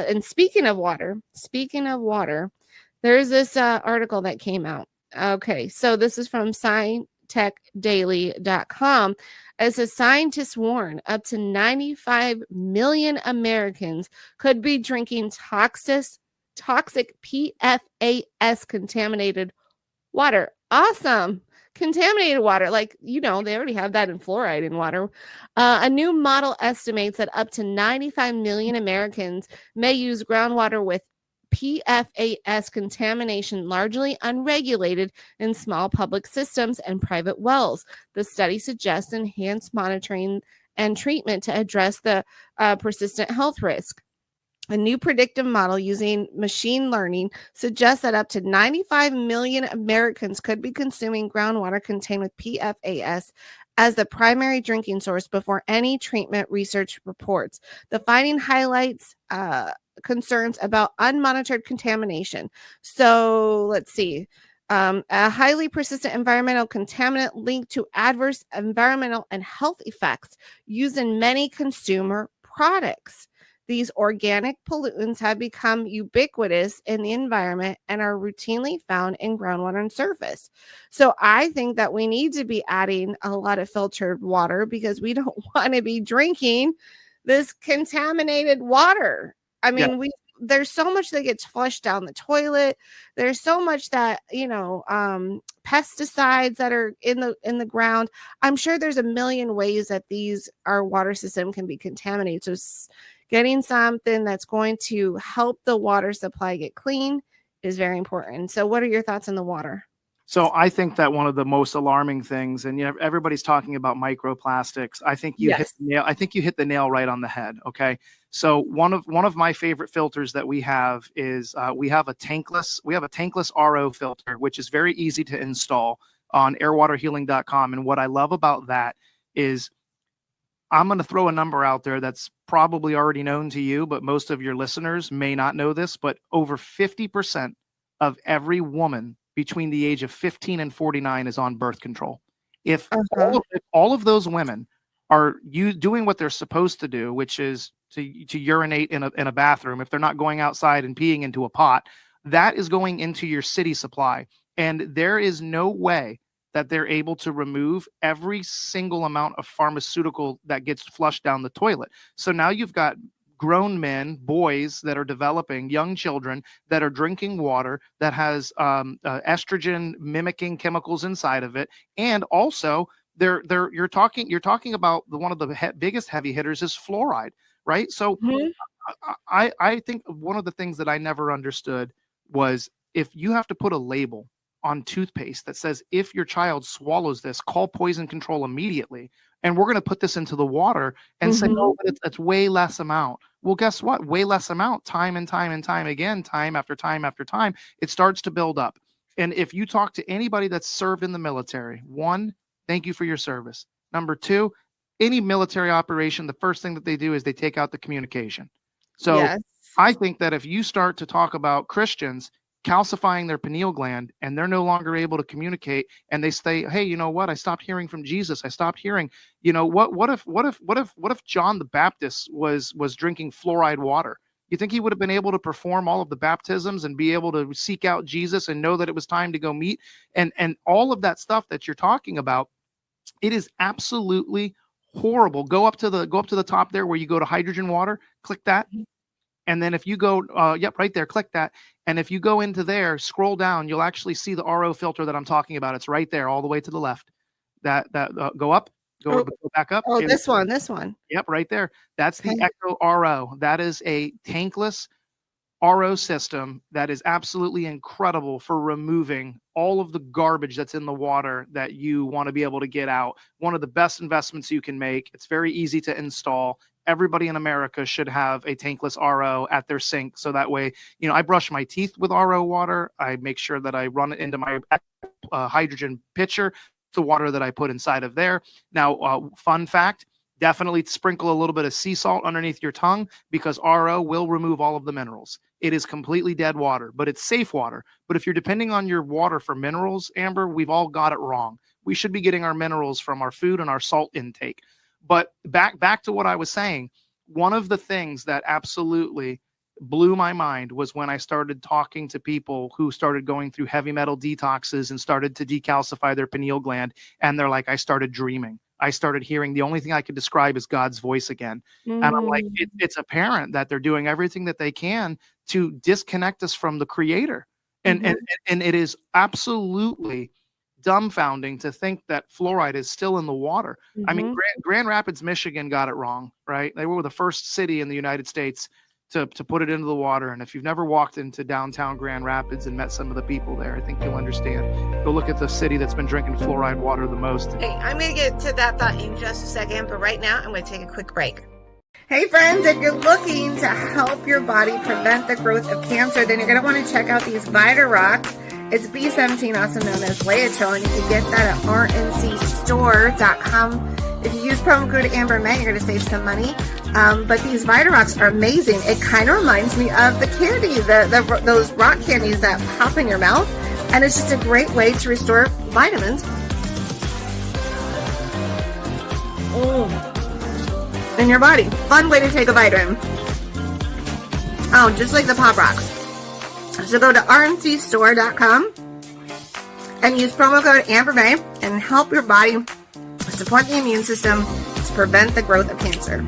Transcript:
And speaking of water, there's this article that came out. Okay, so this is from scientechdaily.com. It says scientists warn up to 95 million Americans could be drinking toxic PFAS contaminated water. Awesome. Contaminated water, like, they already have that in fluoride in water. A new model estimates that up to 95 million Americans may use groundwater with PFAS contamination, largely unregulated in small public systems and private wells. The study suggests enhanced monitoring and treatment to address the persistent health risk. A new predictive model using machine learning suggests that up to 95 million Americans could be consuming groundwater contained with PFAS as the primary drinking source before any treatment, research reports. The finding highlights concerns about unmonitored contamination. So let's see. A highly persistent environmental contaminant linked to adverse environmental and health effects used in many consumer products. These organic pollutants have become ubiquitous in the environment and are routinely found in groundwater and surface. So I think that we need to be adding a lot of filtered water because we don't want to be drinking this contaminated water. I mean, there's so much that gets flushed down the toilet. There's so much that, pesticides that are in the ground. I'm sure there's a million ways that our water system can be contaminated. So getting something that's going to help the water supply get clean is very important. So what are your thoughts on the water? So I think that one of the most alarming things, and everybody's talking about microplastics. I think you hit the nail right on the head. Okay. So one of my favorite filters that we have is we have a tankless RO filter, which is very easy to install on airwaterhealing.com. And what I love about that is I'm going to throw a number out there that's probably already known to you, but most of your listeners may not know this, but over 50% of every woman between the age of 15 and 49 is on birth control. If all of those women are doing what they're supposed to do, which is to urinate in a bathroom, if they're not going outside and peeing into a pot, that is going into your city supply. And there is no way that they're able to remove every single amount of pharmaceutical that gets flushed down the toilet. So now you've got grown men, boys that are developing, young children that are drinking water that has estrogen-mimicking chemicals inside of it, and also you're talking about one of the biggest heavy hitters is fluoride, right? So I think one of the things that I never understood was if you have to put a label on toothpaste that says if your child swallows this, call poison control immediately, and we're going to put this into the water and say, oh, but it's way less amount. Well, guess what? Way less amount, time and time and time again, time after time after time, it starts to build up. And if you talk to anybody that's served in the military, one, thank you for your service. Number two, any military operation, the first thing that they do is they take out the communication. So I think that if you start to talk about Christians calcifying their pineal gland and they're no longer able to communicate, and they say, hey, you know what? I stopped hearing from Jesus. I stopped hearing, what if John the Baptist was drinking fluoride water? You think he would have been able to perform all of the baptisms and be able to seek out Jesus and know that it was time to go meet and all of that stuff that you're talking about? It is absolutely horrible. Go up to the top there where you go to hydrogen water, click that. And then if you go, right there, click that. And if you go into there, scroll down, you'll actually see the RO filter that I'm talking about. It's right there, all the way to the left. Go up, go back up. Oh, this one. Yep, right there. That's the Echo RO. That is a tankless RO system that is absolutely incredible for removing all of the garbage that's in the water that you want to be able to get out. One of the best investments you can make. It's very easy to install. Everybody in America should have a tankless RO at their sink. So that way, I brush my teeth with RO water. I make sure that I run it into my hydrogen pitcher, the water that I put inside of there. Now, fun fact, definitely sprinkle a little bit of sea salt underneath your tongue because RO will remove all of the minerals. It is completely dead water, but it's safe water. But if you're depending on your water for minerals, Amber, we've all got it wrong. We should be getting our minerals from our food and our salt intake. But back to what I was saying, one of the things that absolutely blew my mind was when I started talking to people who started going through heavy metal detoxes and started to decalcify their pineal gland. And they're like, I started dreaming. I started hearing, the only thing I could describe is God's voice again. And I'm like, it's apparent that they're doing everything that they can to disconnect us from the creator. And it is absolutely dumbfounding to think that fluoride is still in the water. I mean, Grand Rapids, Michigan got it wrong, right? They were the first city in the United States to put it into the water. And if you've never walked into downtown Grand Rapids and met some of the people there, I think you'll understand. Go look at the city that's been drinking fluoride water the most. Hey, I'm going to get to that thought in just a second, but right now I'm going to take a quick break. Hey friends, if you're looking to help your body prevent the growth of cancer, then you're going to want to check out these Vitarocks. It's B17, also known as Laetrile, and you can get that at rncstore.com. If you use promo code AmberMay, you're going to save some money. But these Vitarocks are amazing. It kind of reminds me of the candy, those rock candies that pop in your mouth. And it's just a great way to restore vitamins in your body. Fun way to take a vitamin. Oh, just like the Pop Rocks. So go to rncstore.com and use promo code AmberMay and help your body support the immune system to prevent the growth of cancer.